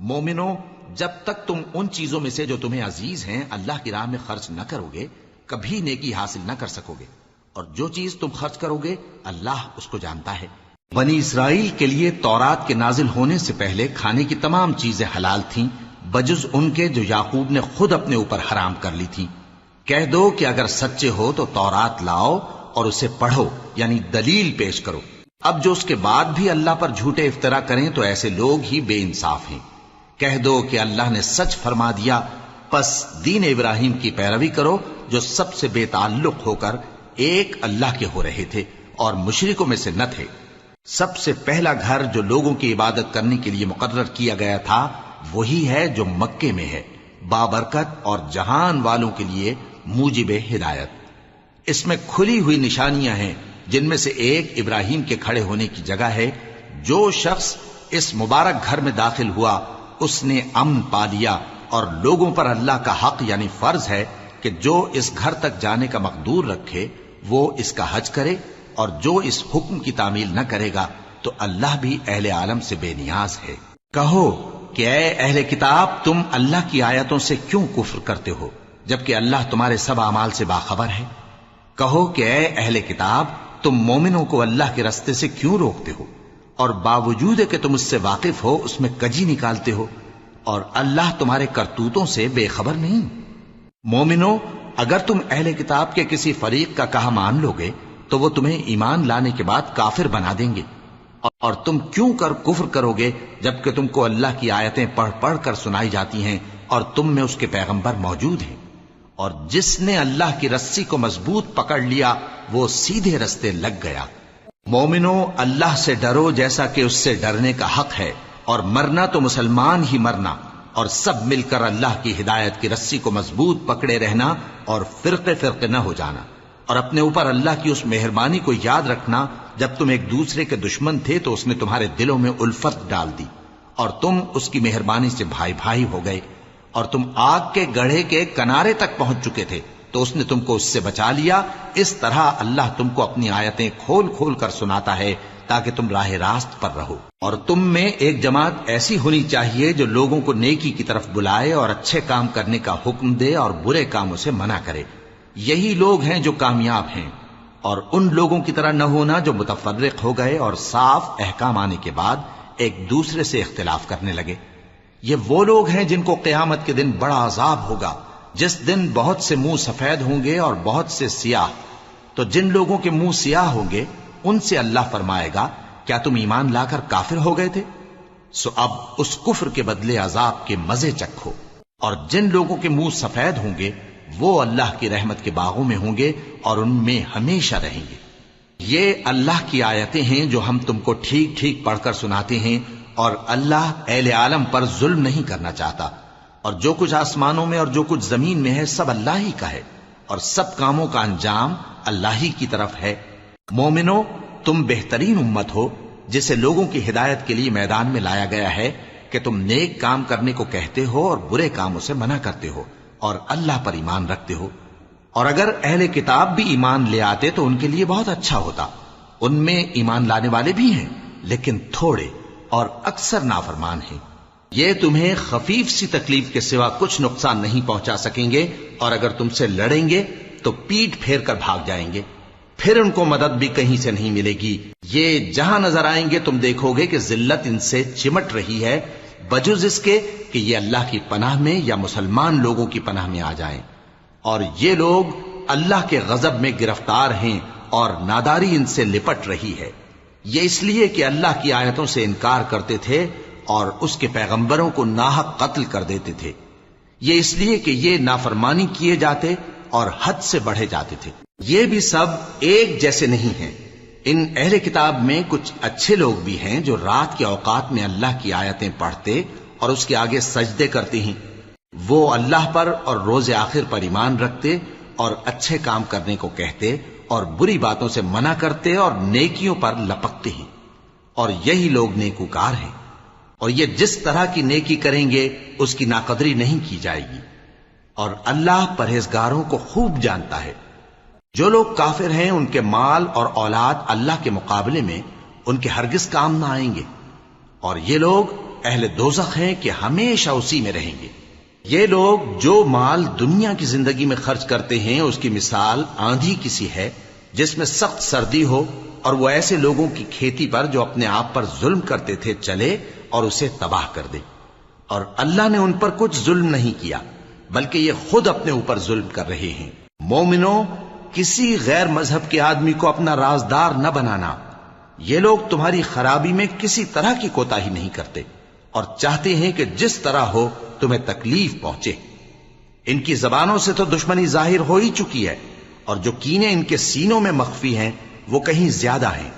مومنو، جب تک تم ان چیزوں میں سے جو تمہیں عزیز ہیں اللہ کی راہ میں خرچ نہ کرو گے کبھی نیکی حاصل نہ کر سکو گے، اور جو چیز تم خرچ کرو گے اللہ اس کو جانتا ہے۔ بنی اسرائیل کے لیے تورات کے نازل ہونے سے پہلے کھانے کی تمام چیزیں حلال تھیں بجز ان کے جو یعقوب نے خود اپنے اوپر حرام کر لی تھیں۔ کہہ دو کہ اگر سچے ہو تو تورات لاؤ اور اسے پڑھو، یعنی دلیل پیش کرو۔ اب جو اس کے بعد بھی اللہ پر جھوٹے افطرا کریں تو ایسے لوگ ہی بے انصاف ہیں۔ کہہ دو کہ اللہ نے سچ فرما دیا، پس دین ابراہیم کی پیروی کرو جو سب سے بے تعلق ہو کر ایک اللہ کے ہو رہے تھے اور مشرکوں میں سے نہ تھے۔ سب سے پہلا گھر جو لوگوں کی عبادت کرنے کے لیے مقرر کیا گیا تھا وہی ہے جو مکے میں ہے، بابرکت اور جہان والوں کے لیے موجب ہدایت۔ اس میں کھلی ہوئی نشانیاں ہیں جن میں سے ایک ابراہیم کے کھڑے ہونے کی جگہ ہے۔ جو شخص اس مبارک گھر میں داخل ہوا اس نے امن پا لیا، اور لوگوں پر اللہ کا حق یعنی فرض ہے کہ جو اس گھر تک جانے کا مقدور رکھے وہ اس کا حج کرے، اور جو اس حکم کی تعمیل نہ کرے گا تو اللہ بھی اہل عالم سے بے نیاز ہے۔ کہو کہ اے اہل کتاب، تم اللہ کی آیتوں سے کیوں کفر کرتے ہو جبکہ اللہ تمہارے سب اعمال سے باخبر ہے؟ کہو کہ اے اہل کتاب، تم مومنوں کو اللہ کے رستے سے کیوں روکتے ہو، اور باوجود کہ تم اس سے واقف ہو اس میں کجی نکالتے ہو، اور اللہ تمہارے کرتوتوں سے بے خبر نہیں؟ مومنو، اگر تم اہل کتاب کے کسی فریق کا کہا مان لو گے تو وہ تمہیں ایمان لانے کے بعد کافر بنا دیں گے، اور تم کیوں کر کفر کرو گے جبکہ تم کو اللہ کی آیتیں پڑھ پڑھ کر سنائی جاتی ہیں اور تم میں اس کے پیغمبر موجود ہیں؟ اور جس نے اللہ کی رسی کو مضبوط پکڑ لیا وہ سیدھے رستے لگ گیا۔ مومنو، اللہ سے ڈرو جیسا کہ اس سے ڈرنے کا حق ہے، اور مرنا تو مسلمان ہی مرنا، اور سب مل کر اللہ کی ہدایت کی رسی کو مضبوط پکڑے رہنا اور فرقے فرقے نہ ہو جانا، اور اپنے اوپر اللہ کی اس مہربانی کو یاد رکھنا جب تم ایک دوسرے کے دشمن تھے تو اس نے تمہارے دلوں میں الفت ڈال دی اور تم اس کی مہربانی سے بھائی بھائی ہو گئے، اور تم آگ کے گڑھے کے کنارے تک پہنچ چکے تھے تو اس نے تم کو اس سے بچا لیا۔ اس طرح اللہ تم کو اپنی آیتیں کھول کھول کر سناتا ہے تاکہ تم راہ راست پر رہو۔ اور تم میں ایک جماعت ایسی ہونی چاہیے جو لوگوں کو نیکی کی طرف بلائے اور اچھے کام کرنے کا حکم دے اور برے کاموں سے منع کرے۔ یہی لوگ ہیں جو کامیاب ہیں، اور ان لوگوں کی طرح نہ ہونا جو متفرق ہو گئے اور صاف احکام آنے کے بعد ایک دوسرے سے اختلاف کرنے لگے۔ یہ وہ لوگ ہیں جن کو قیامت کے دن بڑا عذاب ہوگا، جس دن بہت سے منہ سفید ہوں گے اور بہت سے سیاہ۔ تو جن لوگوں کے منہ سیاہ ہوں گے ان سے اللہ فرمائے گا، کیا تم ایمان لا کر کافر ہو گئے تھے؟ سو اب اس کفر کے بدلے عذاب کے مزے چکھو۔ اور جن لوگوں کے منہ سفید ہوں گے وہ اللہ کی رحمت کے باغوں میں ہوں گے اور ان میں ہمیشہ رہیں گے۔ یہ اللہ کی آیتیں ہیں جو ہم تم کو ٹھیک ٹھیک پڑھ کر سناتے ہیں، اور اللہ اہل عالم پر ظلم نہیں کرنا چاہتا، اور جو کچھ آسمانوں میں اور جو کچھ زمین میں ہے سب اللہ ہی کا ہے، اور سب کاموں کا انجام اللہ ہی کی طرف ہے۔ مومنو، تم بہترین امت ہو جسے لوگوں کی ہدایت کے لیے میدان میں لایا گیا ہے کہ تم نیک کام کرنے کو کہتے ہو اور برے کاموں سے منع کرتے ہو اور اللہ پر ایمان رکھتے ہو۔ اور اگر اہل کتاب بھی ایمان لے آتے تو ان کے لیے بہت اچھا ہوتا، ان میں ایمان لانے والے بھی ہیں لیکن تھوڑے اور اکثر نافرمان ہیں۔ یہ تمہیں خفیف سی تکلیف کے سوا کچھ نقصان نہیں پہنچا سکیں گے، اور اگر تم سے لڑیں گے تو پیٹ پھیر کر بھاگ جائیں گے، پھر ان کو مدد بھی کہیں سے نہیں ملے گی۔ یہ جہاں نظر آئیں گے تم دیکھو گے کہ ذلت ان سے چمٹ رہی ہے، بجز اس کے کہ یہ اللہ کی پناہ میں یا مسلمان لوگوں کی پناہ میں آ جائیں۔ اور یہ لوگ اللہ کے غضب میں گرفتار ہیں اور ناداری ان سے لپٹ رہی ہے۔ یہ اس لیے کہ اللہ کی آیتوں سے انکار کرتے تھے اور اس کے پیغمبروں کو ناحق قتل کر دیتے تھے۔ یہ اس لیے کہ یہ نافرمانی کیے جاتے اور حد سے بڑھے جاتے تھے۔ یہ بھی سب ایک جیسے نہیں ہیں۔ ان اہل کتاب میں کچھ اچھے لوگ بھی ہیں جو رات کے اوقات میں اللہ کی آیتیں پڑھتے اور اس کے آگے سجدے کرتے ہیں۔ وہ اللہ پر اور روز آخر پر ایمان رکھتے اور اچھے کام کرنے کو کہتے اور بری باتوں سے منع کرتے اور نیکیوں پر لپکتے ہیں، اور یہی لوگ نیکوکار ہیں۔ اور یہ جس طرح کی نیکی کریں گے اس کی ناقدری نہیں کی جائے گی، اور اللہ پرہیزگاروں کو خوب جانتا ہے۔ جو لوگ کافر ہیں ان کے مال اور اولاد اللہ کے مقابلے میں ان کے ہرگز کام نہ آئیں گے، اور یہ لوگ اہل دوزخ ہیں کہ ہمیشہ اسی میں رہیں گے۔ یہ لوگ جو مال دنیا کی زندگی میں خرچ کرتے ہیں اس کی مثال آندھی کسی ہے جس میں سخت سردی ہو اور وہ ایسے لوگوں کی کھیتی پر جو اپنے آپ پر ظلم کرتے تھے چلے اور اسے تباہ کر دے۔ اور اللہ نے ان پر کچھ ظلم نہیں کیا بلکہ یہ خود اپنے اوپر ظلم کر رہے ہیں۔ مومنوں، کسی غیر مذہب کے آدمی کو اپنا رازدار نہ بنانا۔ یہ لوگ تمہاری خرابی میں کسی طرح کی کوتاہی نہیں کرتے اور چاہتے ہیں کہ جس طرح ہو تمہیں تکلیف پہنچے۔ ان کی زبانوں سے تو دشمنی ظاہر ہو ہی چکی ہے اور جو کینے ان کے سینوں میں مخفی ہیں وہ کہیں زیادہ ہیں۔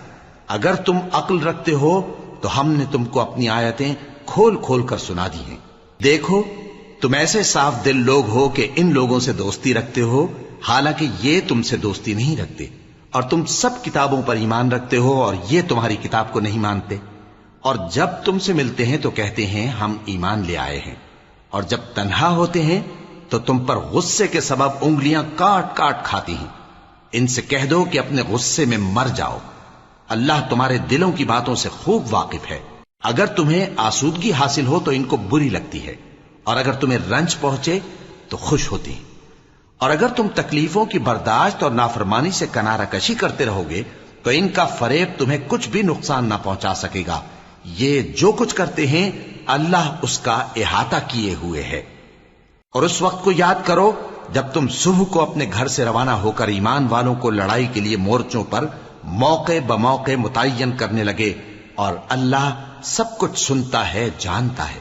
اگر تم عقل رکھتے ہو تو ہم نے تم کو اپنی آیتیں کھول کھول کر سنا دی ہیں۔ دیکھو، تم ایسے صاف دل لوگ ہو کہ ان لوگوں سے دوستی رکھتے ہو حالانکہ یہ تم سے دوستی نہیں رکھتے، اور تم سب کتابوں پر ایمان رکھتے ہو اور یہ تمہاری کتاب کو نہیں مانتے، اور جب تم سے ملتے ہیں تو کہتے ہیں ہم ایمان لے آئے ہیں، اور جب تنہا ہوتے ہیں تو تم پر غصے کے سبب انگلیاں کاٹ کاٹ کھاتی ہیں۔ ان سے کہہ دو کہ اپنے غصے میں مر جاؤ، اللہ تمہارے دلوں کی باتوں سے خوب واقف ہے۔ اگر تمہیں آسودگی حاصل ہو تو ان کو بری لگتی ہے، اور اگر تمہیں رنج پہنچے تو خوش ہوتی ہیں، اور اگر تم تکلیفوں کی برداشت اور نافرمانی سے کنارہ کشی کرتے رہو گے تو ان کا فریب تمہیں کچھ بھی نقصان نہ پہنچا سکے گا۔ یہ جو کچھ کرتے ہیں اللہ اس کا احاطہ کیے ہوئے ہے۔ اور اس وقت کو یاد کرو جب تم صبح کو اپنے گھر سے روانہ ہو کر ایمان والوں کو لڑائی کے لیے مورچوں پر موقع بموقع متعین کرنے لگے، اور اللہ سب کچھ سنتا ہے، جانتا ہے۔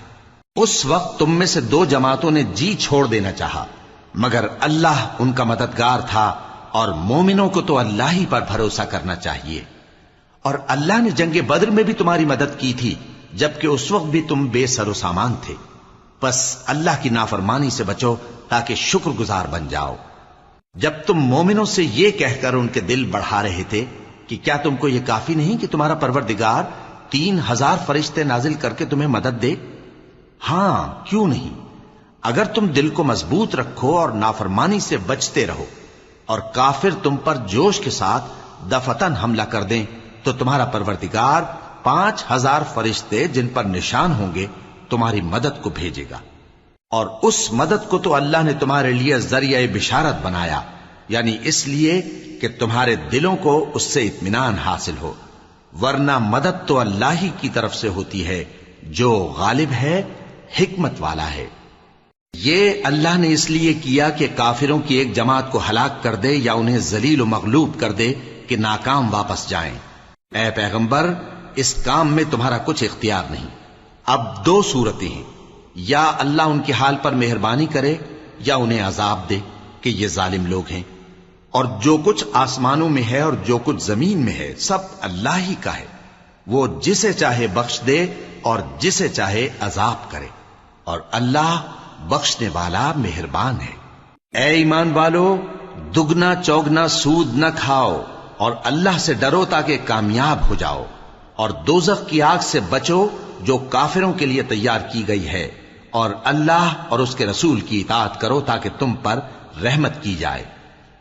اس وقت تم میں سے دو جماعتوں نے جی چھوڑ دینا چاہا، مگر اللہ ان کا مددگار تھا، اور مومنوں کو تو اللہ ہی پر بھروسہ کرنا چاہیے۔ اور اللہ نے جنگ بدر میں بھی تمہاری مدد کی تھی جبکہ اس وقت بھی تم بے سر و سامان تھے، بس اللہ کی نافرمانی سے بچو تاکہ شکر گزار بن جاؤ۔ جب تم مومنوں سے یہ کہہ کر ان کے دل بڑھا رہے تھے کہ کیا تم کو یہ کافی نہیں کہ تمہارا پروردگار 3000 فرشتے نازل کر کے تمہیں مدد دے؟ ہاں، کیوں نہیں؟ اگر تم دل کو مضبوط رکھو اور نافرمانی سے بچتے رہو اور کافر تم پر جوش کے ساتھ دفتن حملہ کر دیں تو تمہارا پروردگار 5000 فرشتے جن پر نشان ہوں گے تمہاری مدد کو بھیجے گا، اور اس مدد کو تو اللہ نے تمہارے لیے ذریعہ بشارت بنایا، یعنی اس لیے کہ تمہارے دلوں کو اس سے اطمینان حاصل ہو، ورنہ مدد تو اللہ ہی کی طرف سے ہوتی ہے جو غالب ہے، حکمت والا ہے۔ یہ اللہ نے اس لیے کیا کہ کافروں کی ایک جماعت کو ہلاک کر دے یا انہیں ذلیل و مغلوب کر دے کہ ناکام واپس جائیں۔ اے پیغمبر، اس کام میں تمہارا کچھ اختیار نہیں۔ اب دو صورتیں ہیں، یا اللہ ان کے حال پر مہربانی کرے یا انہیں عذاب دے کہ یہ ظالم لوگ ہیں، اور جو کچھ آسمانوں میں ہے اور جو کچھ زمین میں ہے سب اللہ ہی کا ہے، وہ جسے چاہے بخش دے اور جسے چاہے عذاب کرے، اور اللہ بخشنے والا مہربان ہے۔ اے ایمان والو، دگنا چوگنا سود نہ کھاؤ اور اللہ سے ڈرو تاکہ کامیاب ہو جاؤ، اور دوزخ کی آگ سے بچو جو کافروں کے لیے تیار کی گئی ہے، اور اللہ اور اس کے رسول کی اطاعت کرو تاکہ تم پر رحمت کی جائے،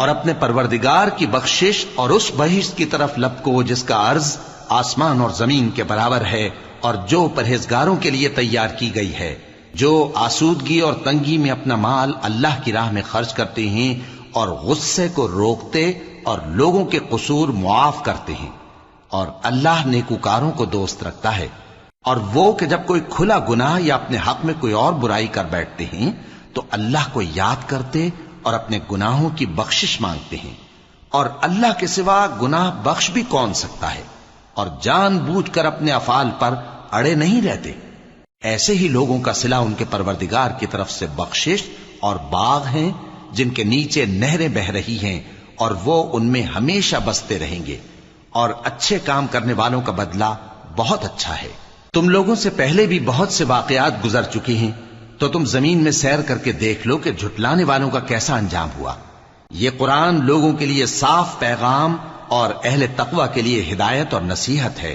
اور اپنے پروردگار کی بخشش اور اس بہشت کی طرف لپکو جس کا عرض آسمان اور زمین کے برابر ہے، اور جو پرہیزگاروں کے لیے تیار کی گئی ہے، جو آسودگی اور تنگی میں اپنا مال اللہ کی راہ میں خرچ کرتے ہیں اور غصے کو روکتے اور لوگوں کے قصور معاف کرتے ہیں، اور اللہ نیکوکاروں کو دوست رکھتا ہے۔ اور وہ کہ جب کوئی کھلا گناہ یا اپنے حق میں کوئی اور برائی کر بیٹھتے ہیں تو اللہ کو یاد کرتے اور اپنے گناہوں کی بخشش مانگتے ہیں، اور اللہ کے سوا گناہ بخش بھی کون سکتا ہے، اور جان بوجھ کر اپنے افعال پر اڑے نہیں رہتے۔ ایسے ہی لوگوں کا صلہ ان کے پروردگار کی طرف سے بخشش اور باغ ہیں جن کے نیچے نہریں بہ رہی ہیں، اور وہ ان میں ہمیشہ بستے رہیں گے، اور اچھے کام کرنے والوں کا بدلہ بہت اچھا ہے۔ تم لوگوں سے پہلے بھی بہت سے واقعات گزر چکے ہیں، تو تم زمین میں سیر کر کے دیکھ لو کہ جھٹلانے والوں کا کیسا انجام ہوا۔ یہ قرآن لوگوں کے لیے صاف پیغام اور اہل تقوی کے لیے ہدایت اور نصیحت ہے،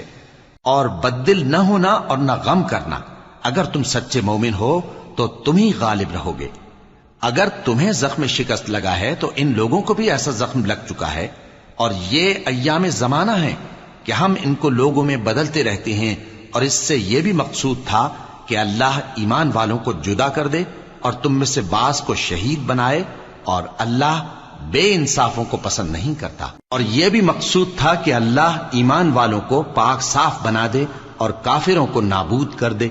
اور بددل نہ ہونا اور نہ غم کرنا۔ اگر تم سچے مومن ہو تو تم ہی غالب رہو گے۔ اگر تمہیں زخم شکست لگا ہے تو ان لوگوں کو بھی ایسا زخم لگ چکا ہے، اور یہ ایام زمانہ ہے کہ ہم ان کو لوگوں میں بدلتے رہتے ہیں، اور اس سے یہ بھی مقصود تھا کہ کہ اللہ ایمان والوں کو جدا کر دے اور تم میں سے بعض کو شہید بنائے، اور اللہ بے انصافوں کو پسند نہیں کرتا۔ اور یہ بھی مقصود تھا کہ اللہ ایمان والوں کو پاک صاف بنا دے اور کافروں کو نابود کر دے۔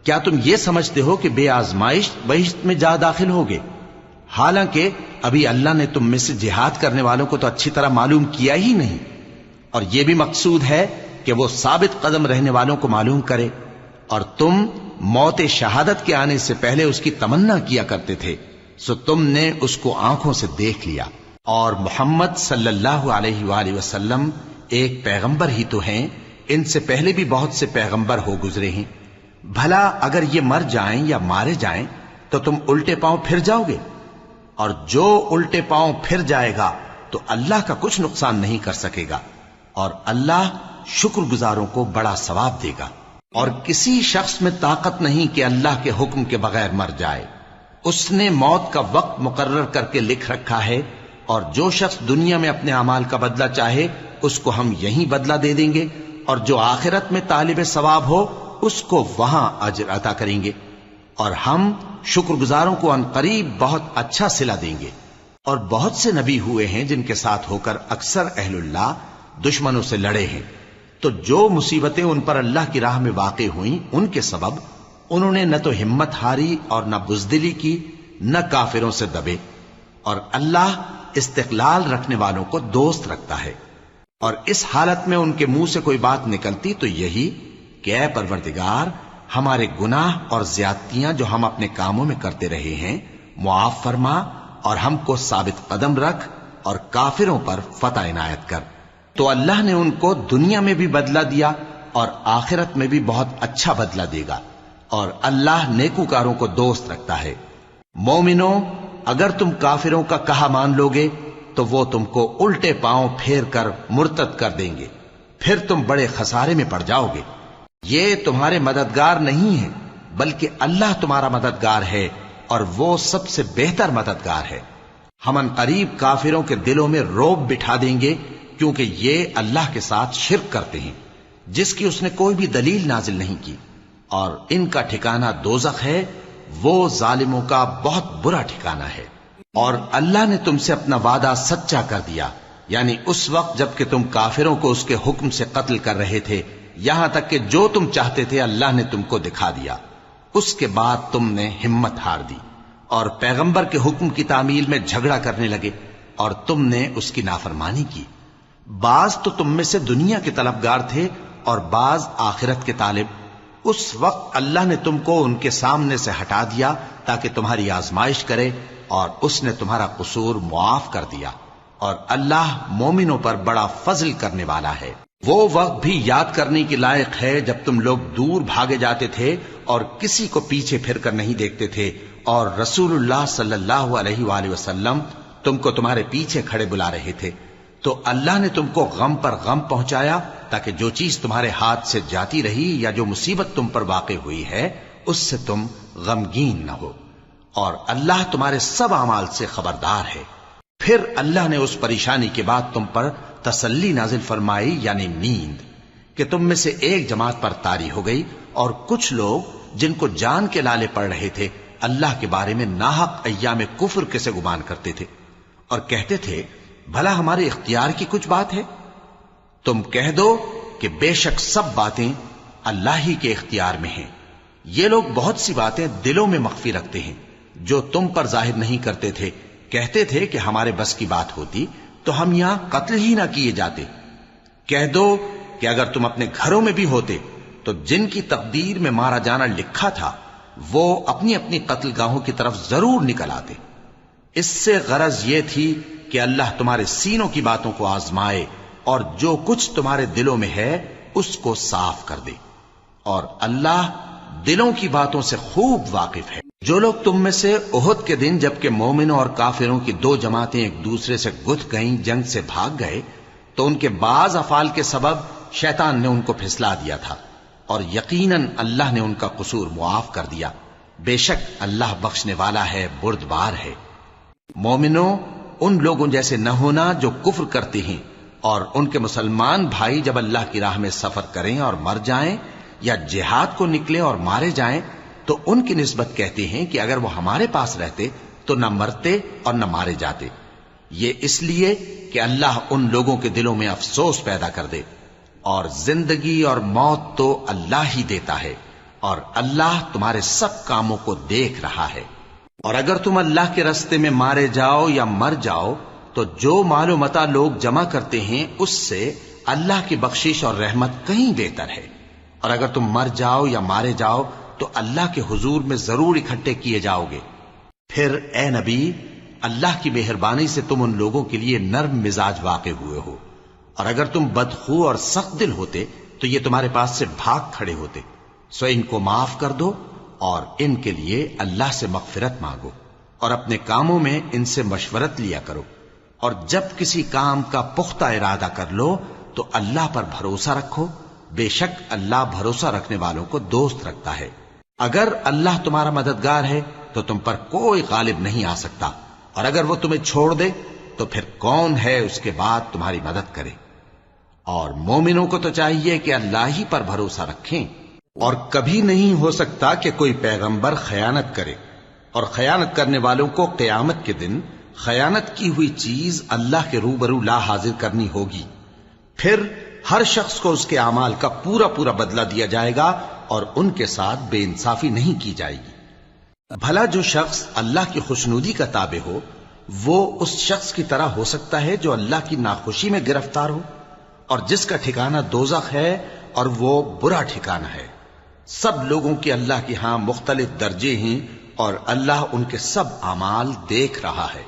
کیا تم یہ سمجھتے ہو کہ بے آزمائش بہشت میں جا داخل ہوگے؟ حالانکہ ابھی اللہ نے تم میں سے جہاد کرنے والوں کو تو اچھی طرح معلوم کیا ہی نہیں، اور یہ بھی مقصود ہے کہ وہ ثابت قدم رہنے والوں کو معلوم کرے، اور تم موت شہادت کے آنے سے پہلے اس کی تمنا کیا کرتے تھے، سو تم نے اس کو آنکھوں سے دیکھ لیا۔ اور محمد صلی اللہ علیہ وآلہ وسلم ایک پیغمبر ہی تو ہیں، ان سے پہلے بھی بہت سے پیغمبر ہو گزرے ہیں۔ بھلا اگر یہ مر جائیں یا مارے جائیں تو تم الٹے پاؤں پھر جاؤ گے؟ اور جو الٹے پاؤں پھر جائے گا تو اللہ کا کچھ نقصان نہیں کر سکے گا، اور اللہ شکر گزاروں کو بڑا ثواب دے گا۔ اور کسی شخص میں طاقت نہیں کہ اللہ کے حکم کے بغیر مر جائے، اس نے موت کا وقت مقرر کر کے لکھ رکھا ہے، اور جو شخص دنیا میں اپنے اعمال کا بدلہ چاہے اس کو ہم یہیں بدلہ دے دیں گے، اور جو آخرت میں طالب ثواب ہو اس کو وہاں اجر عطا کریں گے، اور ہم شکر گزاروں کو عنقریب بہت اچھا صلہ دیں گے۔ اور بہت سے نبی ہوئے ہیں جن کے ساتھ ہو کر اکثر اہل اللہ دشمنوں سے لڑے ہیں، تو جو مصیبتیں ان پر اللہ کی راہ میں واقع ہوئیں ان کے سبب انہوں نے نہ تو ہمت ہاری اور نہ بزدلی کی، نہ کافروں سے دبے، اور اللہ استقلال رکھنے والوں کو دوست رکھتا ہے۔ اور اس حالت میں ان کے منہ سے کوئی بات نکلتی تو یہی کہ اے پروردگار، ہمارے گناہ اور زیادتیاں جو ہم اپنے کاموں میں کرتے رہے ہیں معاف فرما، اور ہم کو ثابت قدم رکھ، اور کافروں پر فتح عنایت کر۔ تو اللہ نے ان کو دنیا میں بھی بدلہ دیا اور آخرت میں بھی بہت اچھا بدلہ دے گا، اور اللہ نیکوکاروں کو دوست رکھتا ہے۔ مومنوں، اگر تم کافروں کا کہا مان لوگے تو وہ تم کو الٹے پاؤں پھیر کر مرتد کر دیں گے، پھر تم بڑے خسارے میں پڑ جاؤ گے۔ یہ تمہارے مددگار نہیں ہیں بلکہ اللہ تمہارا مددگار ہے، اور وہ سب سے بہتر مددگار ہے۔ ہم عنقریب کافروں کے دلوں میں رعب بٹھا دیں گے، کیونکہ یہ اللہ کے ساتھ شرک کرتے ہیں جس کی اس نے کوئی بھی دلیل نازل نہیں کی، اور ان کا ٹھکانہ دوزخ ہے، وہ ظالموں کا بہت برا ٹھکانہ ہے۔ اور اللہ نے تم سے اپنا وعدہ سچا کر دیا، یعنی اس وقت جب کہ تم کافروں کو اس کے حکم سے قتل کر رہے تھے، یہاں تک کہ جو تم چاہتے تھے اللہ نے تم کو دکھا دیا۔ اس کے بعد تم نے ہمت ہار دی اور پیغمبر کے حکم کی تعمیل میں جھگڑا کرنے لگے، اور تم نے اس کی نافرمانی کی۔ بعض تو تم میں سے دنیا کے طلبگار تھے اور بعض آخرت کے طالب۔ اس وقت اللہ نے تم کو ان کے سامنے سے ہٹا دیا تاکہ تمہاری آزمائش کرے، اور اس نے تمہارا قصور معاف کر دیا، اور اللہ مومنوں پر بڑا فضل کرنے والا ہے۔ وہ وقت بھی یاد کرنے کی لائق ہے جب تم لوگ دور بھاگے جاتے تھے اور کسی کو پیچھے پھر کر نہیں دیکھتے تھے، اور رسول اللہ صلی اللہ علیہ وآلہ وسلم تم کو تمہارے پیچھے کھڑے بلا رہے تھے، تو اللہ نے تم کو غم پر غم پہنچایا تاکہ جو چیز تمہارے ہاتھ سے جاتی رہی یا جو مصیبت تم پر واقع ہوئی ہے اس سے تم غمگین نہ ہو، اور اللہ تمہارے سب اعمال سے خبردار ہے۔ پھر اللہ نے اس پریشانی کے بعد تم پر تسلی نازل فرمائی، یعنی نیند، کہ تم میں سے ایک جماعت پر طاری ہو گئی، اور کچھ لوگ جن کو جان کے لالے پڑ رہے تھے اللہ کے بارے میں ناحق ایام کفر کیسے گمان کرتے تھے، اور کہتے تھے بھلا ہمارے اختیار کی کچھ بات ہے؟ تم کہہ دو کہ بے شک سب باتیں اللہ ہی کے اختیار میں ہیں۔ یہ لوگ بہت سی باتیں دلوں میں مخفی رکھتے ہیں جو تم پر ظاہر نہیں کرتے تھے۔ کہتے تھے کہ ہمارے بس کی بات ہوتی تو ہم یہاں قتل ہی نہ کیے جاتے۔ کہہ دو کہ اگر تم اپنے گھروں میں بھی ہوتے تو جن کی تقدیر میں مارا جانا لکھا تھا وہ اپنی اپنی قتل گاہوں کی طرف ضرور نکل آتے۔ اس سے غرض یہ تھی کہ اللہ تمہارے سینوں کی باتوں کو آزمائے اور جو کچھ تمہارے دلوں میں ہے اس کو صاف کر دے، اور اللہ دلوں کی باتوں سے خوب واقف ہے۔ جو لوگ تم میں سے احد کے دن جبکہ مومنوں اور کافروں کی دو جماعتیں ایک دوسرے سے گتھ گئیں جنگ سے بھاگ گئے تو ان کے بعض افعال کے سبب شیطان نے ان کو پھسلا دیا تھا، اور یقیناً اللہ نے ان کا قصور معاف کر دیا۔ بے شک اللہ بخشنے والا ہے، بردبار ہے۔ مومنوں، ان لوگوں جیسے نہ ہونا جو کفر کرتے ہیں، اور ان کے مسلمان بھائی جب اللہ کی راہ میں سفر کریں اور مر جائیں یا جہاد کو نکلے اور مارے جائیں تو ان کی نسبت کہتے ہیں کہ اگر وہ ہمارے پاس رہتے تو نہ مرتے اور نہ مارے جاتے، یہ اس لیے کہ اللہ ان لوگوں کے دلوں میں افسوس پیدا کر دے، اور زندگی اور موت تو اللہ ہی دیتا ہے، اور اللہ تمہارے سب کاموں کو دیکھ رہا ہے۔ اور اگر تم اللہ کے راستے میں مارے جاؤ یا مر جاؤ تو جو مال و متاع لوگ جمع کرتے ہیں اس سے اللہ کی بخشش اور رحمت کہیں بہتر ہے، اور اگر تم مر جاؤ یا مارے جاؤ تو اللہ کے حضور میں ضرور اکٹھے کیے جاؤ گے۔ پھر اے نبی، اللہ کی مہربانی سے تم ان لوگوں کے لیے نرم مزاج واقع ہوئے ہو، اور اگر تم بدخو اور سخت دل ہوتے تو یہ تمہارے پاس سے بھاگ کھڑے ہوتے، سو ان کو معاف کر دو اور ان کے لیے اللہ سے مغفرت مانگو، اور اپنے کاموں میں ان سے مشورت لیا کرو، اور جب کسی کام کا پختہ ارادہ کر لو تو اللہ پر بھروسہ رکھو، بے شک اللہ بھروسہ رکھنے والوں کو دوست رکھتا ہے۔ اگر اللہ تمہارا مددگار ہے تو تم پر کوئی غالب نہیں آ سکتا، اور اگر وہ تمہیں چھوڑ دے تو پھر کون ہے اس کے بعد تمہاری مدد کرے۔ اور مومنوں کو تو چاہیے کہ اللہ ہی پر بھروسہ رکھیں، اور کبھی نہیں ہو سکتا کہ کوئی پیغمبر خیانت کرے، اور خیانت کرنے والوں کو قیامت کے دن خیانت کی ہوئی چیز اللہ کے روبرو لا حاضر کرنی ہوگی، پھر ہر شخص کو اس کے اعمال کا پورا پورا بدلہ دیا جائے گا، اور ان کے ساتھ بے انصافی نہیں کی جائے گی۔ بھلا جو شخص اللہ کی خوشنودی کا تابع ہو وہ اس شخص کی طرح ہو سکتا ہے جو اللہ کی ناخوشی میں گرفتار ہو، اور جس کا ٹھکانہ دوزخ ہے اور وہ برا ٹھکانہ ہے۔ سب لوگوں کے اللہ کے ہاں مختلف درجے ہیں، اور اللہ ان کے سب اعمال دیکھ رہا ہے۔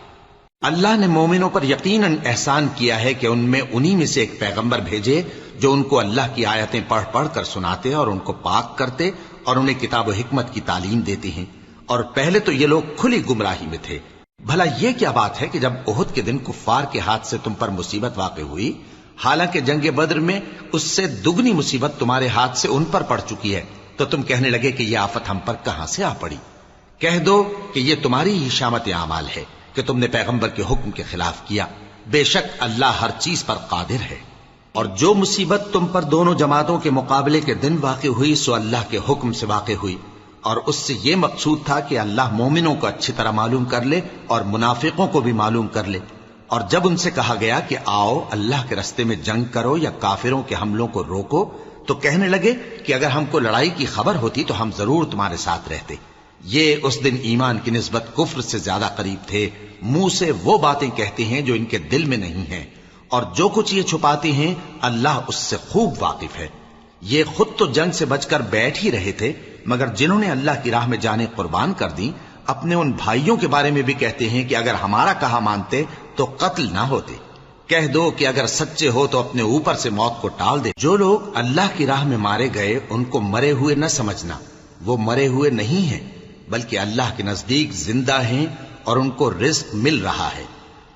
اللہ نے مومنوں پر یقیناً احسان کیا ہے کہ ان میں انہی میں سے ایک پیغمبر بھیجے جو ان کو اللہ کی آیتیں پڑھ پڑھ کر سناتے اور ان کو پاک کرتے اور انہیں کتاب و حکمت کی تعلیم دیتے ہیں، اور پہلے تو یہ لوگ کھلی گمراہی میں تھے۔ بھلا یہ کیا بات ہے کہ جب احد کے دن کفار کے ہاتھ سے تم پر مصیبت واقع ہوئی، حالانکہ جنگ بدر میں اس سے دگنی مصیبت تمہارے ہاتھ سے ان پر پڑ چکی ہے، تو تم کہنے لگے کہ یہ آفت ہم پر کہاں سے آ پڑی؟ کہہ دو کہ یہ تمہاری ہی شامت اعمال ہے کہ تم نے پیغمبر کے حکم کے خلاف کیا، بے شک اللہ ہر چیز پر قادر ہے۔ اور جو مصیبت تم پر دونوں جماعتوں کے مقابلے کے دن واقع ہوئی سو اللہ کے حکم سے واقع ہوئی، اور اس سے یہ مقصود تھا کہ اللہ مومنوں کو اچھی طرح معلوم کر لے اور منافقوں کو بھی معلوم کر لے۔ اور جب ان سے کہا گیا کہ آؤ اللہ کے راستے میں جنگ کرو یا کافروں کے حملوں کو روکو، تو کہنے لگے کہ اگر ہم کو لڑائی کی خبر ہوتی تو ہم ضرور تمہارے ساتھ رہتے۔ یہ اس دن ایمان کی نسبت کفر سے زیادہ قریب تھے، منہ سے وہ باتیں کہتے ہیں جو ان کے دل میں نہیں ہیں، اور جو کچھ یہ چھپاتے ہیں اللہ اس سے خوب واقف ہے۔ یہ خود تو جنگ سے بچ کر بیٹھ ہی رہے تھے، مگر جنہوں نے اللہ کی راہ میں جانیں قربان کر دیں اپنے ان بھائیوں کے بارے میں بھی کہتے ہیں کہ اگر ہمارا کہا مانتے تو قتل نہ ہوتے۔ کہہ دو کہ اگر سچے ہو تو اپنے اوپر سے موت کو ٹال دے۔ جو لوگ اللہ کی راہ میں مارے گئے ان کو مرے ہوئے نہ سمجھنا، وہ مرے ہوئے نہیں ہیں بلکہ اللہ کے نزدیک زندہ ہیں اور ان کو رزق مل رہا ہے۔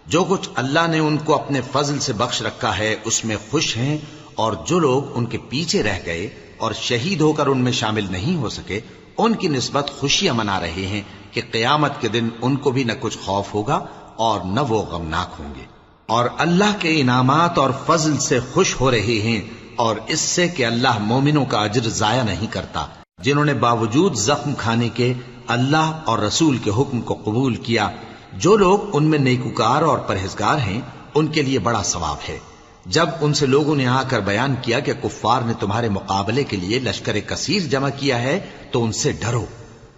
جو کچھ اللہ نے ان کو اپنے فضل سے بخش رکھا ہے اس میں خوش ہیں، اور جو لوگ ان کے پیچھے رہ گئے اور شہید ہو کر ان میں شامل نہیں ہو سکے ان کی نسبت خوشیاں منا رہے ہیں کہ قیامت کے دن ان کو بھی نہ کچھ خوف ہوگا اور نہ وہ غمناک ہوں گے، اور اللہ کے انعامات اور فضل سے خوش ہو رہے ہیں، اور اس سے کہ اللہ مومنوں کا اجر ضائع نہیں کرتا۔ جنہوں نے باوجود زخم کھانے کے اللہ اور رسول کے حکم کو قبول کیا، جو لوگ ان میں نیکوکار اور پرہیزگار ہیں ان کے لیے بڑا ثواب ہے۔ جب ان سے لوگوں نے آ کر بیان کیا کہ کفار نے تمہارے مقابلے کے لیے لشکر کثیر جمع کیا ہے تو ان سے ڈرو،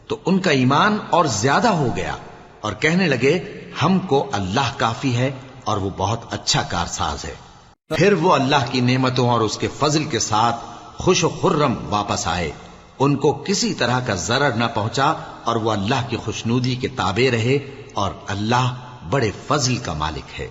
تو ان کا ایمان اور زیادہ ہو گیا، اور کہنے لگے ہم کو اللہ کافی ہے اور وہ بہت اچھا کارساز ہے۔ پھر وہ اللہ کی نعمتوں اور اس کے فضل کے ساتھ خوش و خرم واپس آئے، ان کو کسی طرح کا ضرر نہ پہنچا، اور وہ اللہ کی خوشنودی کے تابع رہے، اور اللہ بڑے فضل کا مالک ہے۔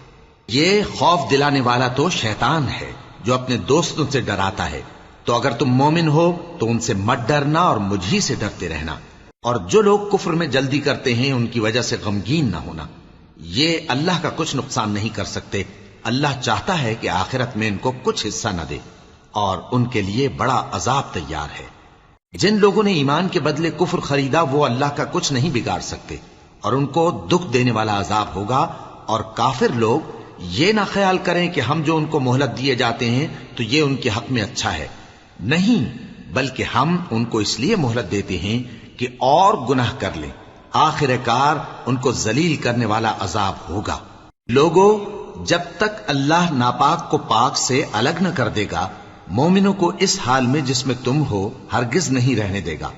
یہ خوف دلانے والا تو شیطان ہے جو اپنے دوستوں سے ڈراتا ہے، تو اگر تم مومن ہو تو ان سے مت ڈرنا اور مجھ ہی سے ڈرتے رہنا، اور جو لوگ کفر میں جلدی کرتے ہیں ان کی وجہ سے غمگین نہ ہونا، یہ اللہ کا کچھ نقصان نہیں کر سکتے۔ اللہ چاہتا ہے کہ آخرت میں ان کو کچھ حصہ نہ دے، اور ان کے لیے بڑا عذاب تیار ہے۔ جن لوگوں نے ایمان کے بدلے کفر خریدا وہ اللہ کا کچھ نہیں بگاڑ سکتے، اور ان کو دکھ دینے والا عذاب ہوگا۔ اور کافر لوگ یہ نہ خیال کریں کہ ہم جو ان کو مہلت دیے جاتے ہیں تو یہ ان کے حق میں اچھا ہے، نہیں، بلکہ ہم ان کو اس لیے مہلت دیتے ہیں کہ اور گناہ کر لیں، آخر کار ان کو ذلیل کرنے والا عذاب ہوگا۔ لوگو، جب تک اللہ ناپاک کو پاک سے الگ نہ کر دے گا، مومنوں کو اس حال میں جس میں تم ہو ہرگز نہیں رہنے دے گا،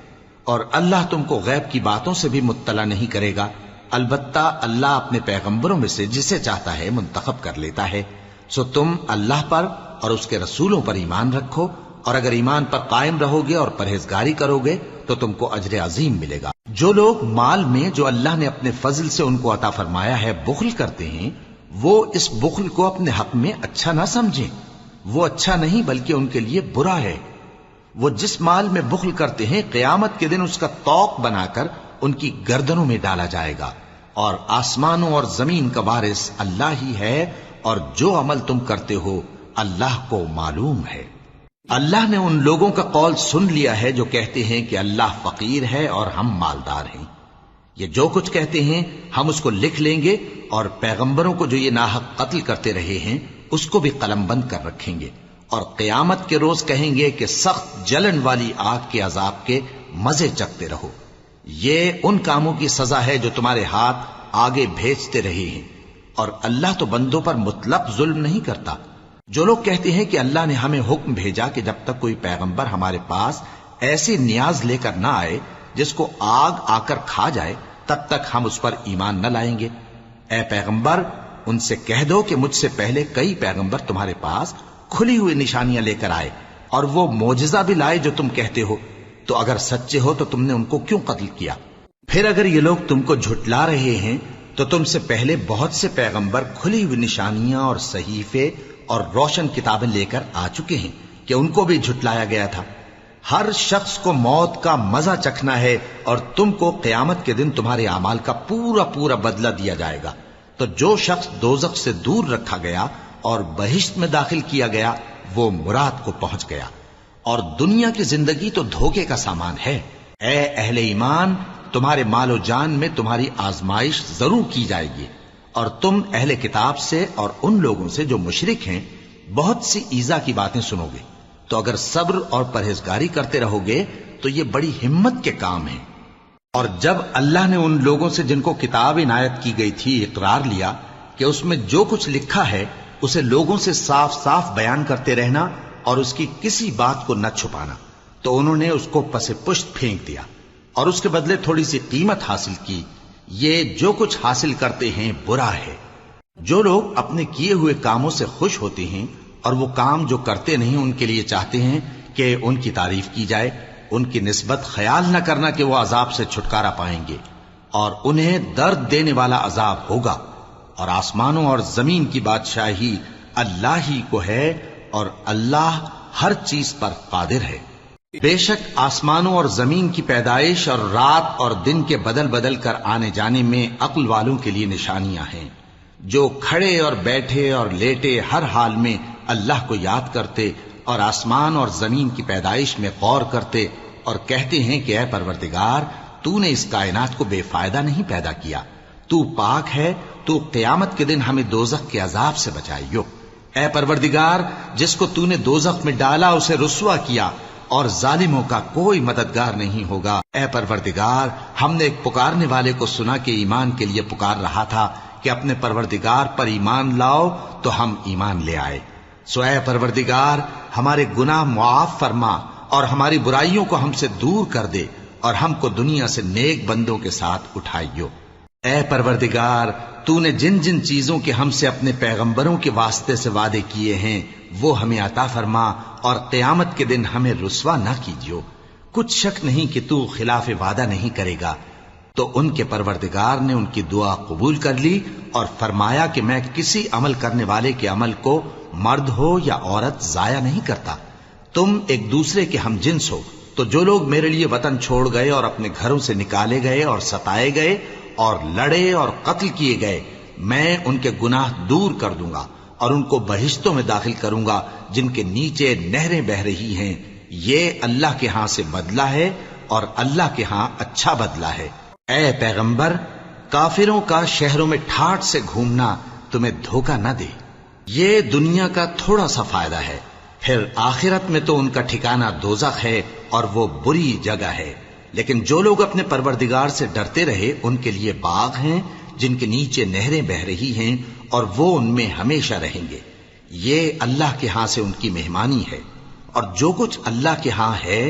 اور اللہ تم کو غیب کی باتوں سے بھی مطلع نہیں کرے گا۔ البتہ اللہ اپنے پیغمبروں میں سے جسے چاہتا ہے منتخب کر لیتا ہے۔ سو تم اللہ پر اور اس کے رسولوں پر ایمان رکھو، اور اگر ایمان پر قائم رہو گے اور پرہیزگاری کرو گے تو تم کو اجر عظیم ملے گا۔ جو لوگ مال میں جو اللہ نے اپنے فضل سے ان کو عطا فرمایا ہے بخل کرتے ہیں، وہ اس بخل کو اپنے حق میں اچھا نہ سمجھیں، وہ اچھا نہیں بلکہ ان کے لیے برا ہے۔ وہ جس مال میں بخل کرتے ہیں قیامت کے دن اس کا طوق بنا کر ان کی گردنوں میں ڈالا جائے گا، اور آسمانوں اور زمین کا وارث اللہ ہی ہے، اور جو عمل تم کرتے ہو اللہ کو معلوم ہے۔ اللہ نے ان لوگوں کا قول سن لیا ہے جو کہتے ہیں کہ اللہ فقیر ہے اور ہم مالدار ہیں۔ یہ جو کچھ کہتے ہیں ہم اس کو لکھ لیں گے، اور پیغمبروں کو جو یہ ناحق قتل کرتے رہے ہیں اس کو بھی قلم بند کر رکھیں گے، اور قیامت کے روز کہیں گے کہ سخت جلن والی آگ کے عذاب کے مزے چکھتے رہو۔ یہ ان کاموں کی سزا ہے جو تمہارے ہاتھ آگے بھیجتے رہے ہیں، اور اللہ تو بندوں پر مطلق ظلم نہیں کرتا۔ جو لوگ کہتے ہیں کہ اللہ نے ہمیں حکم بھیجا کہ جب تک کوئی پیغمبر ہمارے پاس ایسی نیاز لے کر نہ آئے جس کو آگ آ کر کھا جائے تب تک ہم اس پر ایمان نہ لائیں گے، اے پیغمبر ان سے کہہ دو کہ مجھ سے پہلے کئی پیغمبر تمہارے پاس کھلی ہوئی نشانیاں لے کر آئے، اور وہ معجزہ بھی لائے جو تم کہتے ہو، تو اگر سچے ہو تو تم نے ان کو کیوں قتل کیا؟ پھر اگر یہ لوگ تم کو جھٹلا رہے ہیں تو تم سے پہلے بہت سے پیغمبر کھلی ہوئی نشانیاں اور صحیفے اور روشن کتابیں لے کر آ چکے ہیں کہ ان کو بھی جھٹلایا گیا تھا۔ ہر شخص کو موت کا مزہ چکھنا ہے، اور تم کو قیامت کے دن تمہارے اعمال کا پورا پورا بدلہ دیا جائے گا۔ تو جو شخص دوزخ سے دور رکھا گیا اور بہشت میں داخل کیا گیا وہ مراد کو پہنچ گیا، اور دنیا کی زندگی تو دھوکے کا سامان ہے۔ اے اہل ایمان، تمہارے مال و جان میں تمہاری آزمائش ضرور کی جائے گی، اور تم اہل کتاب سے اور ان لوگوں سے جو مشرک ہیں بہت سی ایذا کی باتیں سنو گے، تو اگر صبر اور پرہیزگاری کرتے رہو گے تو یہ بڑی ہمت کے کام ہیں۔ اور جب اللہ نے ان لوگوں سے جن کو کتاب عنایت کی گئی تھی اقرار لیا کہ اس میں جو کچھ لکھا ہے اسے لوگوں سے صاف صاف بیان کرتے رہنا اور اس کی کسی بات کو نہ چھپانا، تو انہوں نے اس کو پس پشت پھینک دیا اور اس کے بدلے تھوڑی سی قیمت حاصل کی۔ یہ جو کچھ حاصل کرتے ہیں برا ہے۔ جو لوگ اپنے کیے ہوئے کاموں سے خوش ہوتے ہیں اور وہ کام جو کرتے نہیں ان کے لیے چاہتے ہیں کہ ان کی تعریف کی جائے، ان کی نسبت خیال نہ کرنا کہ وہ عذاب سے چھٹکارا پائیں گے، اور انہیں درد دینے والا عذاب ہوگا۔ اور آسمانوں اور زمین کی بادشاہی اللہ ہی کو ہے، اور اللہ ہر چیز پر قادر ہے۔ بے شک آسمانوں اور زمین کی پیدائش اور رات اور دن کے بدل بدل کر آنے جانے میں عقل والوں کے لیے نشانیاں ہیں، جو کھڑے اور بیٹھے اور لیٹے ہر حال میں اللہ کو یاد کرتے اور آسمان اور زمین کی پیدائش میں غور کرتے اور کہتے ہیں کہ اے پروردگار، تو نے اس کائنات کو بے فائدہ نہیں پیدا کیا، تو پاک ہے، تو قیامت کے دن ہمیں دوزخ کے عذاب سے بچائیو۔ اے پروردگار، جس کو تو نے دوزخ میں ڈالا اسے رسوا کیا، اور ظالموں کا کوئی مددگار نہیں ہوگا۔ اے پروردگار، ہم نے ایک پکارنے والے کو سنا کہ ایمان کے لیے پکار رہا تھا کہ اپنے پروردگار پر ایمان لاؤ، تو ہم ایمان لے آئے۔ سو اے پروردگار، ہمارے گناہ معاف فرما اور ہماری برائیوں کو ہم سے دور کر دے، اور ہم کو دنیا سے نیک بندوں کے ساتھ اٹھائیو۔ اے پروردگار، تو نے جن جن چیزوں کے ہم سے اپنے پیغمبروں کے واسطے سے وعدے کیے ہیں وہ ہمیں عطا فرما، اور قیامت کے دن ہمیں رسوا نہ کیجیو۔ کچھ شک نہیں کہ تو خلاف وعدہ نہیں کرے گا۔ تو ان کے پروردگار نے ان کی دعا قبول کر لی اور فرمایا کہ میں کسی عمل کرنے والے کے عمل کو مرد ہو یا عورت ضائع نہیں کرتا۔ تم ایک دوسرے کے ہم جنس ہو، تو جو لوگ میرے لیے وطن چھوڑ گئے اور اپنے گھروں سے نکالے گئے اور ستائے گئے اور لڑے اور قتل کیے گئے، میں ان کے گناہ دور کر دوں گا اور ان کو بہشتوں میں داخل کروں گا جن کے نیچے نہریں بہ رہی ہیں۔ یہ اللہ کے ہاں سے بدلہ ہے، اور اللہ کے ہاں اچھا بدلہ ہے۔ اے پیغمبر، کافروں کا شہروں میں ٹھاٹھ سے گھومنا تمہیں دھوکہ نہ دے۔ یہ دنیا کا تھوڑا سا فائدہ ہے، پھر آخرت میں تو ان کا ٹھکانہ دوزخ ہے، اور وہ بری جگہ ہے۔ لیکن جو لوگ اپنے پروردگار سے ڈرتے رہے ان کے لیے باغ ہیں جن کے نیچے نہریں بہ رہی ہیں اور وہ ان میں ہمیشہ رہیں گے۔ یہ اللہ کے ہاں سے ان کی مہمانی ہے، اور جو کچھ اللہ کے ہاں ہے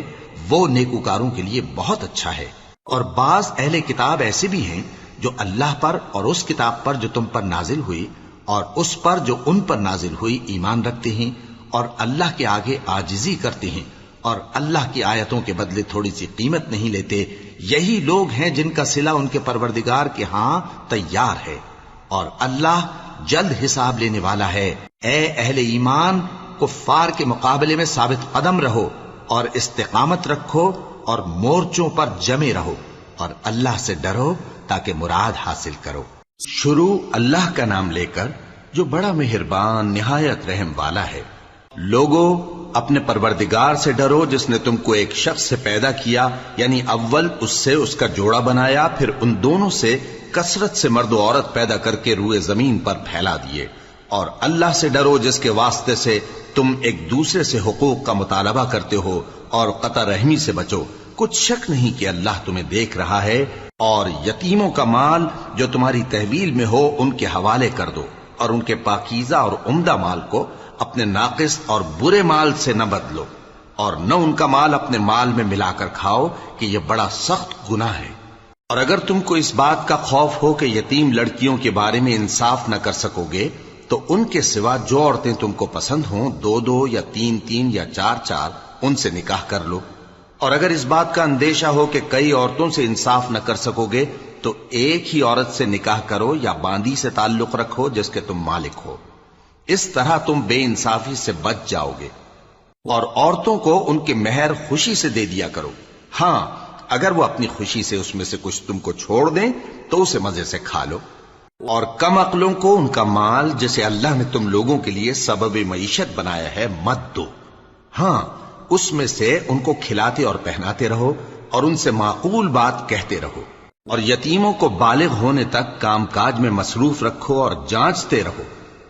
وہ نیکوکاروں کے لیے بہت اچھا ہے۔ اور بعض اہل کتاب ایسے بھی ہیں جو اللہ پر اور اس کتاب پر جو تم پر نازل ہوئی اور اس پر جو ان پر نازل ہوئی ایمان رکھتے ہیں، اور اللہ کے آگے عاجزی کرتے ہیں، اور اللہ کی آیتوں کے بدلے تھوڑی سی قیمت نہیں لیتے۔ یہی لوگ ہیں جن کا صلہ ان کے پروردگار کے ہاں تیار ہے، اور اللہ جلد حساب لینے والا ہے۔ اے اہل ایمان، کفار کے مقابلے میں ثابت قدم رہو اور استقامت رکھو اور مورچوں پر جمے رہو، اور اللہ سے ڈرو تاکہ مراد حاصل کرو۔ شروع اللہ کا نام لے کر جو بڑا مہربان نہایت رحم والا ہے۔ لوگو، اپنے پروردگار سے ڈرو جس نے تم کو ایک شخص سے پیدا کیا، یعنی اول اس سے اس کا جوڑا بنایا، پھر ان دونوں سے کثرت سے مرد و عورت پیدا کر کے روئے زمین پر پھیلا دیے۔ اور اللہ سے ڈرو جس کے واسطے سے تم ایک دوسرے سے حقوق کا مطالبہ کرتے ہو، اور قطع رحمی سے بچو۔ کچھ شک نہیں کہ اللہ تمہیں دیکھ رہا ہے۔ اور یتیموں کا مال جو تمہاری تحویل میں ہو ان کے حوالے کر دو، اور ان کے پاکیزہ اور عمدہ مال کو اپنے ناقص اور برے مال سے نہ بدلو، اور نہ ان کا مال اپنے مال میں ملا کر کھاؤ کہ یہ بڑا سخت گناہ ہے۔ اور اگر تم کو اس بات کا خوف ہو کہ یتیم لڑکیوں کے بارے میں انصاف نہ کر سکو گے تو ان کے سوا جو عورتیں تم کو پسند ہوں، 2 یا 3 یا 4 ان سے نکاح کر لو۔ اور اگر اس بات کا اندیشہ ہو کہ کئی عورتوں سے انصاف نہ کر سکو گے تو ایک ہی عورت سے نکاح کرو یا باندی سے تعلق رکھو جس کے تم مالک ہو۔ اس طرح تم بے انصافی سے بچ جاؤ گے۔ اور عورتوں کو ان کے مہر خوشی سے دے دیا کرو۔ ہاں، اگر وہ اپنی خوشی سے اس میں سے کچھ تم کو چھوڑ دیں تو اسے مزے سے کھا لو۔ اور کم عقلوں کو ان کا مال جسے اللہ نے تم لوگوں کے لیے سبب معیشت بنایا ہے مت دو۔ ہاں، اس میں سے ان کو کھلاتے اور پہناتے رہو اور ان سے معقول بات کہتے رہو۔ اور یتیموں کو بالغ ہونے تک کام کاج میں مصروف رکھو اور جانچتے رہو۔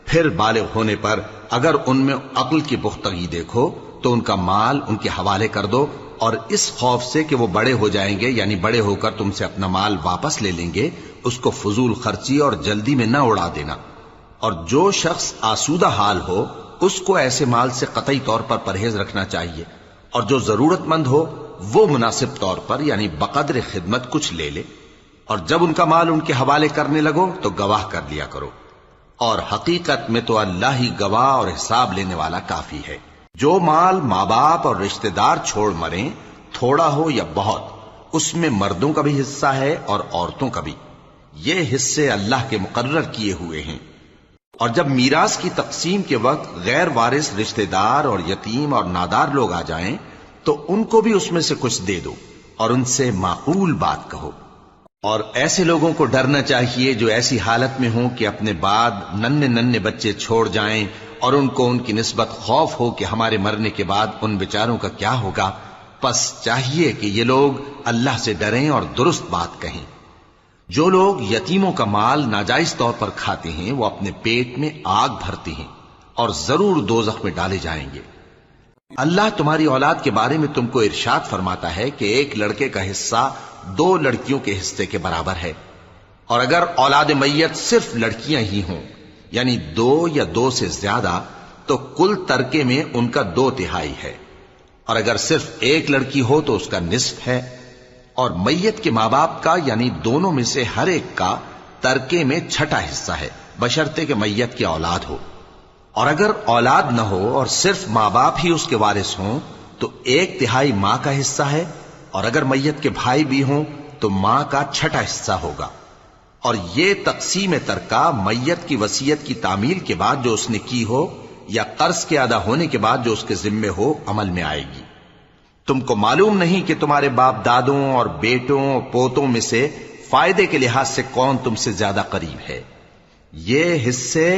پھر بالغ ہونے پر اگر ان میں عقل کی پختگی دیکھو تو ان کا مال ان کے حوالے کر دو، اور اس خوف سے کہ وہ بڑے ہو جائیں گے، یعنی بڑے ہو کر تم سے اپنا مال واپس لے لیں گے، اس کو فضول خرچی اور جلدی میں نہ اڑا دینا۔ اور جو شخص آسودہ حال ہو اس کو ایسے مال سے قطعی طور پر پرہیز رکھنا چاہیے، اور جو ضرورت مند ہو وہ مناسب طور پر یعنی بقدر خدمت کچھ لے لے۔ اور جب ان کا مال ان کے حوالے کرنے لگو تو گواہ کر لیا کرو، اور حقیقت میں تو اللہ ہی گواہ اور حساب لینے والا کافی ہے۔ جو مال ماں باپ اور رشتہ دار چھوڑ مریں، تھوڑا ہو یا بہت، اس میں مردوں کا بھی حصہ ہے اور عورتوں کا بھی۔ یہ حصے اللہ کے مقرر کیے ہوئے ہیں۔ اور جب میراث کی تقسیم کے وقت غیر وارث رشتہ دار اور یتیم اور نادار لوگ آ جائیں تو ان کو بھی اس میں سے کچھ دے دو، اور ان سے معقول بات کہو۔ اور ایسے لوگوں کو ڈرنا چاہیے جو ایسی حالت میں ہوں کہ اپنے بعد ننھے بچے چھوڑ جائیں، اور ان کو ان کی نسبت خوف ہو کہ ہمارے مرنے کے بعد ان بیچاروں کا کیا ہوگا۔ پس چاہیے کہ یہ لوگ اللہ سے ڈریں اور درست بات کہیں۔ جو لوگ یتیموں کا مال ناجائز طور پر کھاتے ہیں وہ اپنے پیٹ میں آگ بھرتے ہیں اور ضرور دوزخ میں ڈالے جائیں گے۔ اللہ تمہاری اولاد کے بارے میں تم کو ارشاد فرماتا ہے کہ ایک لڑکے کا حصہ 2 لڑکیوں کے حصے کے برابر ہے، اور اگر اولاد میت صرف لڑکیاں ہی ہوں یعنی 2 یا 2 سے زیادہ تو کل ترکے میں ان کا 2/3 ہے، اور اگر صرف ایک لڑکی ہو تو اس کا نصف ہے۔ اور میت کے ماں باپ کا یعنی دونوں میں سے ہر ایک کا ترکے میں 6واں حصہ ہے، بشرطے کہ میت کی اولاد ہو۔ اور اگر اولاد نہ ہو اور صرف ماں باپ ہی اس کے وارث ہوں تو 1/3 ماں کا حصہ ہے، اور اگر میت کے بھائی بھی ہوں تو ماں کا 6واں حصہ ہوگا۔ اور یہ تقسیم ترکہ میت کی وصیت کی تعمیل کے بعد جو اس نے کی ہو یا قرض کے ادا ہونے کے بعد جو اس کے ذمے ہو عمل میں آئے گی۔ تم کو معلوم نہیں کہ تمہارے باپ دادوں اور بیٹوں اور پوتوں میں سے فائدے کے لحاظ سے کون تم سے زیادہ قریب ہے۔ یہ حصے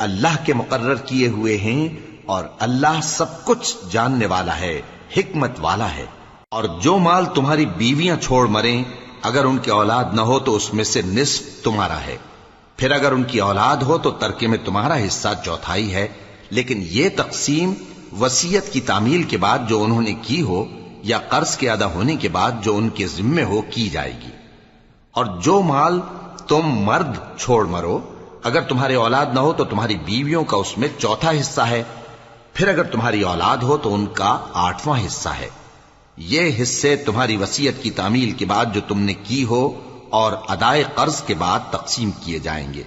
اللہ کے مقرر کیے ہوئے ہیں، اور اللہ سب کچھ جاننے والا ہے، حکمت والا ہے۔ اور جو مال تمہاری بیویاں چھوڑ مریں اگر ان کی اولاد نہ ہو تو اس میں سے نصف تمہارا ہے، پھر اگر ان کی اولاد ہو تو ترکے میں تمہارا حصہ 1/4 ہے۔ لیکن یہ تقسیم وصیت کی تعمیل کے بعد جو انہوں نے کی ہو یا قرض کے ادا ہونے کے بعد جو ان کے ذمے ہو کی جائے گی۔ اور جو مال تم مرد چھوڑ مرو، اگر تمہارے اولاد نہ ہو تو تمہاری بیویوں کا اس میں چوتھا حصہ ہے، پھر اگر تمہاری اولاد ہو تو ان کا 8واں حصہ ہے۔ یہ حصے تمہاری وصیت کی تعمیل کے بعد جو تم نے کی ہو اور ادائے قرض کے بعد تقسیم کیے جائیں گے۔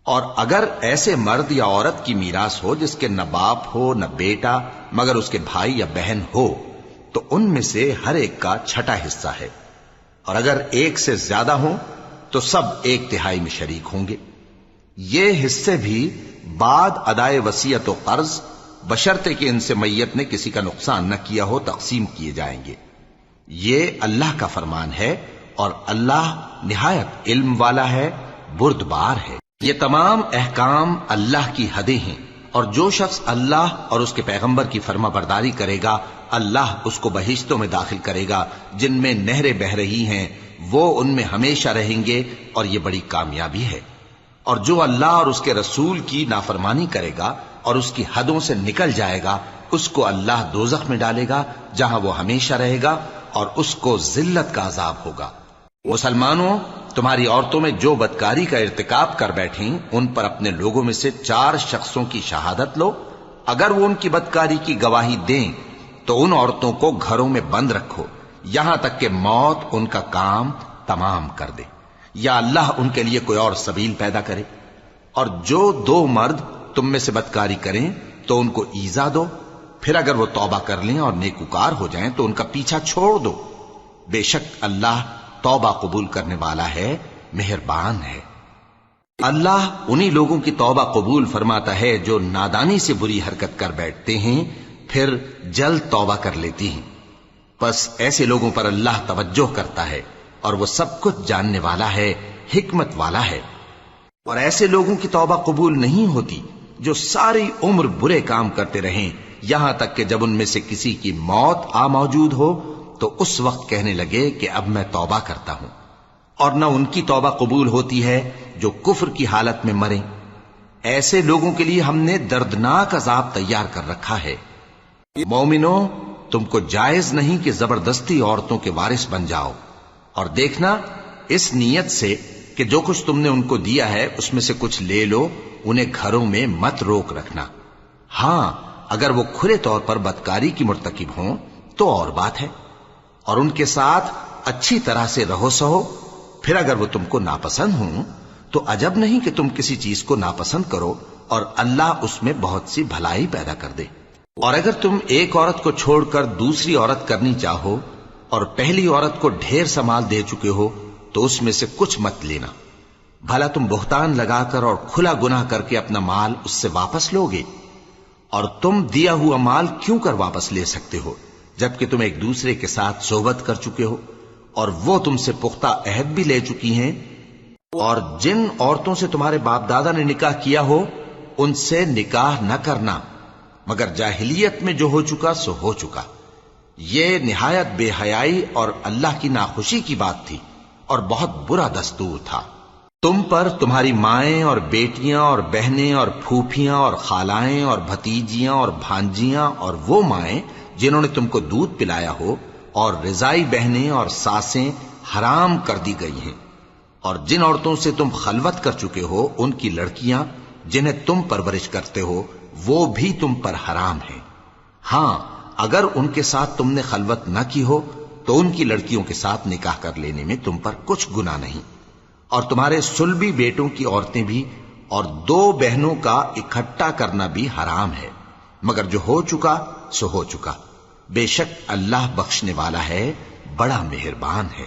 اور اگر ایسے مرد یا عورت کی میراث ہو جس کے نہ باپ ہو نہ بیٹا مگر اس کے بھائی یا بہن ہو تو ان میں سے ہر ایک کا چھٹا حصہ ہے، اور اگر ایک سے زیادہ ہوں تو سب 1/3 میں شریک ہوں گے۔ یہ حصے بھی بعد ادائے وصیت و قرض بشرطے کہ ان سے میت نے کسی کا نقصان نہ کیا ہو تقسیم کیے جائیں گے۔ یہ اللہ کا فرمان ہے اور اللہ نہایت علم والا ہے، بردبار ہے۔ یہ تمام احکام اللہ کی حدیں ہیں، اور جو شخص اللہ اور اس کے پیغمبر کی فرما برداری کرے گا اللہ اس کو بہشتوں میں داخل کرے گا جن میں نہریں بہ رہی ہیں، وہ ان میں ہمیشہ رہیں گے، اور یہ بڑی کامیابی ہے۔ اور جو اللہ اور اس کے رسول کی نافرمانی کرے گا اور اس کی حدوں سے نکل جائے گا اس کو اللہ دوزخ میں ڈالے گا جہاں وہ ہمیشہ رہے گا، اور اس کو ذلت کا عذاب ہوگا۔ مسلمانوں، تمہاری عورتوں میں جو بدکاری کا ارتکاب کر بیٹھیں ان پر اپنے لوگوں میں سے 4 شخصوں کی شہادت لو۔ اگر وہ ان کی بدکاری کی گواہی دیں تو ان عورتوں کو گھروں میں بند رکھو یہاں تک کہ موت ان کا کام تمام کر دے، یا اللہ ان کے لیے کوئی اور سبیل پیدا کرے۔ اور جو 2 مرد تم میں سے بدکاری کریں تو ان کو ایذا دو، پھر اگر وہ توبہ کر لیں اور نیکوکار ہو جائیں تو ان کا پیچھا چھوڑ دو۔ بے شک اللہ توبہ قبول کرنے والا ہے، مہربان ہے۔ اللہ انہی لوگوں کی توبہ قبول فرماتا ہے جو نادانی سے بری حرکت کر بیٹھتے ہیں پھر جلد توبہ کر لیتی ہیں، پس ایسے لوگوں پر اللہ توجہ کرتا ہے اور وہ سب کچھ جاننے والا ہے، حکمت والا ہے۔ اور ایسے لوگوں کی توبہ قبول نہیں ہوتی جو ساری عمر برے کام کرتے رہیں یہاں تک کہ جب ان میں سے کسی کی موت آ موجود ہو تو اس وقت کہنے لگے کہ اب میں توبہ کرتا ہوں۔ اور نہ ان کی توبہ قبول ہوتی ہے جو کفر کی حالت میں مریں۔ ایسے لوگوں کے لیے ہم نے دردناک عذاب تیار کر رکھا ہے۔ مومنوں، تم کو جائز نہیں کہ زبردستی عورتوں کے وارث بن جاؤ، اور دیکھنا اس نیت سے کہ جو کچھ تم نے ان کو دیا ہے اس میں سے کچھ لے لو، انہیں گھروں میں مت روک رکھنا۔ ہاں، اگر وہ کھلے طور پر بدکاری کی مرتکب ہوں تو اور بات ہے، اور ان کے ساتھ اچھی طرح سے رہو سہو۔ پھر اگر وہ تم کو ناپسند ہوں تو عجب نہیں کہ تم کسی چیز کو ناپسند کرو، اور اللہ اس میں بہت سی بھلائی پیدا کر دے۔ اور اگر تم ایک عورت کو چھوڑ کر دوسری عورت کرنی چاہو اور پہلی عورت کو ڈھیر سا مال دے چکے ہو تو اس میں سے کچھ مت لینا، بھلا تم بہتان لگا کر اور کھلا گناہ کر کے اپنا مال اس سے واپس لوگے؟ اور تم دیا ہوا مال کیوں کر واپس لے سکتے ہو جبکہ تم ایک دوسرے کے ساتھ صحبت کر چکے ہو اور وہ تم سے پختہ عہد بھی لے چکی ہیں؟ اور جن عورتوں سے تمہارے باپ دادا نے نکاح کیا ہو ان سے نکاح نہ کرنا مگر جاہلیت میں جو ہو چکا سو ہو چکا۔ یہ نہایت بے حیائی اور اللہ کی ناخوشی کی بات تھی اور بہت برا دستور تھا۔ تم پر تمہاری مائیں اور بیٹیاں اور بہنیں اور پھوپھیاں اور خالائیں اور بھتیجیاں اور بھانجیاں اور وہ مائیں جنہوں نے تم کو دودھ پلایا ہو اور رضائی بہنیں اور ساسیں حرام کر دی گئی ہیں، اور جن عورتوں سے تم خلوت کر چکے ہو ان کی لڑکیاں جنہیں تم پرورش کرتے ہو وہ بھی تم پر حرام ہیں۔ ہاں، اگر ان کے ساتھ تم نے خلوت نہ کی ہو تو ان کی لڑکیوں کے ساتھ نکاح کر لینے میں تم پر کچھ گناہ نہیں۔ اور تمہارے صلبی بیٹوں کی عورتیں بھی اور 2 بہنوں کا اکٹھا کرنا بھی حرام ہے، مگر جو ہو چکا سو ہو چکا۔ بے شک اللہ بخشنے والا ہے، بڑا مہربان ہے۔